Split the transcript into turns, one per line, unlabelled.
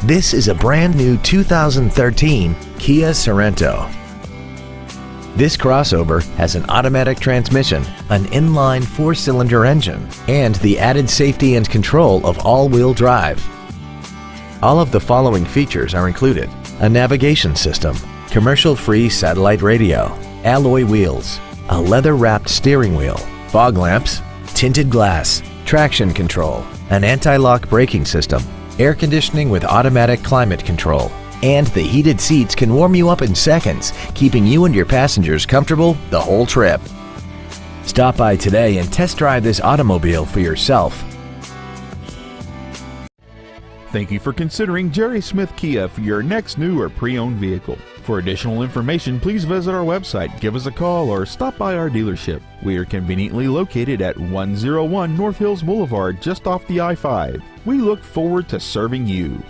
This is a brand new 2013 Kia Sorento. This crossover has an automatic transmission, an inline 4-cylinder engine, and the added safety and control of all-wheel drive. All of the following features are included: a navigation system, commercial-free satellite radio, alloy wheels, a leather-wrapped steering wheel, fog lamps, tinted glass, traction control, an anti-lock braking system, air conditioning with automatic climate control, and the heated seats can warm you up in seconds, keeping you and your passengers comfortable the whole trip. Stop by today and test drive this automobile for yourself.
Thank you for considering Jerry Smith Kia for your next new or pre-owned vehicle. For additional information, please visit our website, give us a call, or stop by our dealership. We are conveniently located at 101 North Hills Boulevard, just off the I-5. We look forward to serving you.